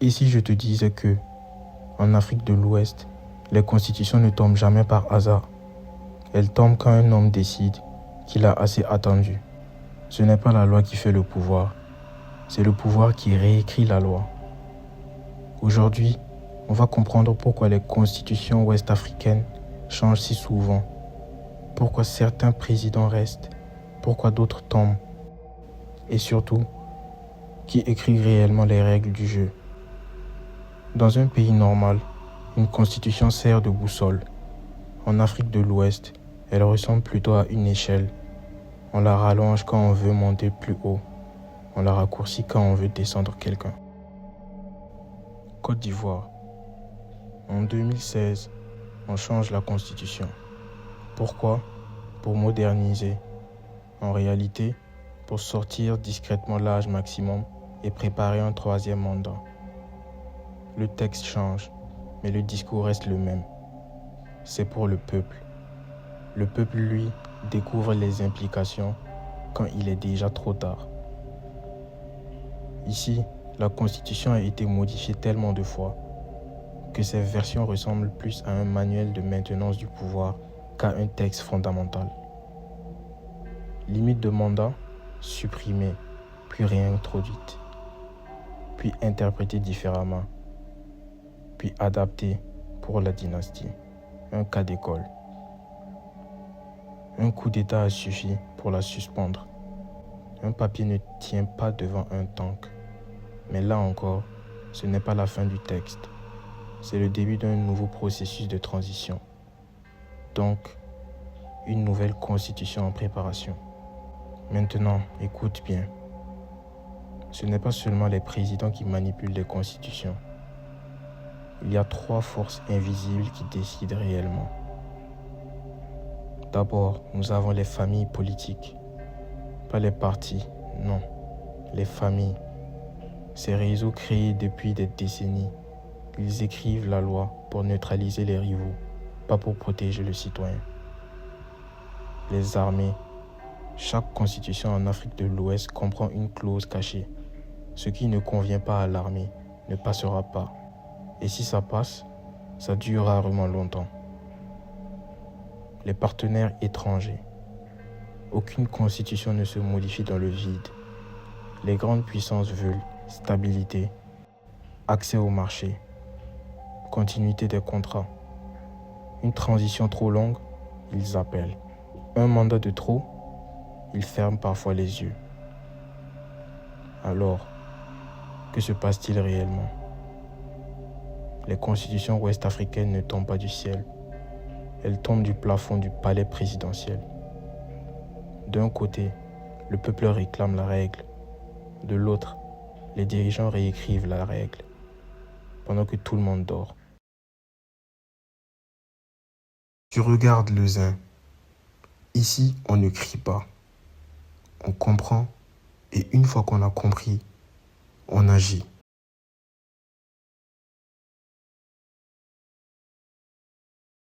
Et si je te disais que, en Afrique de l'Ouest, les constitutions ne tombent jamais par hasard. Elles tombent quand un homme décide qu'il a assez attendu. Ce n'est pas la loi qui fait le pouvoir, c'est le pouvoir qui réécrit la loi. Aujourd'hui, on va comprendre pourquoi les constitutions ouest-africaines changent si souvent, pourquoi certains présidents restent, pourquoi d'autres tombent, et surtout, qui écrit réellement les règles du jeu. Dans un pays normal, une constitution sert de boussole. En Afrique de l'Ouest, elle ressemble plutôt à une échelle. On la rallonge quand on veut monter plus haut. On la raccourcit quand on veut descendre quelqu'un. Côte d'Ivoire. En 2016, on change la constitution. Pourquoi? Pour moderniser. En réalité, pour sortir discrètement l'âge maximum et préparer un troisième mandat. Le texte change, mais le discours reste le même. C'est pour le peuple. Le peuple, lui, découvre les implications quand il est déjà trop tard. Ici, la Constitution a été modifiée tellement de fois que ces versions ressemblent plus à un manuel de maintenance du pouvoir qu'à un texte fondamental. Limite de mandat, supprimée, puis réintroduite, puis interprétée différemment, puis adaptée pour la dynastie, un cas d'école. Un coup d'État a suffi pour la suspendre. Un papier ne tient pas devant un tank. Mais là encore, ce n'est pas la fin du texte. C'est le début d'un nouveau processus de transition. Donc, une nouvelle constitution en préparation. Maintenant, écoute bien. Ce n'est pas seulement les présidents qui manipulent les constitutions. Il y a 3 forces invisibles qui décident réellement. D'abord, nous avons les familles politiques. Pas les partis, non. Les familles. Ces réseaux créés depuis des décennies, ils écrivent la loi pour neutraliser les rivaux, pas pour protéger le citoyen. Les armées. Chaque constitution en Afrique de l'Ouest comprend une clause cachée. Ce qui ne convient pas à l'armée ne passera pas. Et si ça passe, ça dure rarement longtemps. Les partenaires étrangers. Aucune constitution ne se modifie dans le vide. Les grandes puissances veulent stabilité, accès au marché, continuité des contrats. Une transition trop longue, ils appellent. Un mandat de trop, ils ferment parfois les yeux. Alors, que se passe-t-il réellement? Les constitutions ouest-africaines ne tombent pas du ciel. Elles tombent du plafond du palais présidentiel. D'un côté, le peuple réclame la règle. De l'autre, les dirigeants réécrivent la règle, pendant que tout le monde dort. Tu regardes le zin. Ici, on ne crie pas. On comprend, et une fois qu'on a compris, on agit.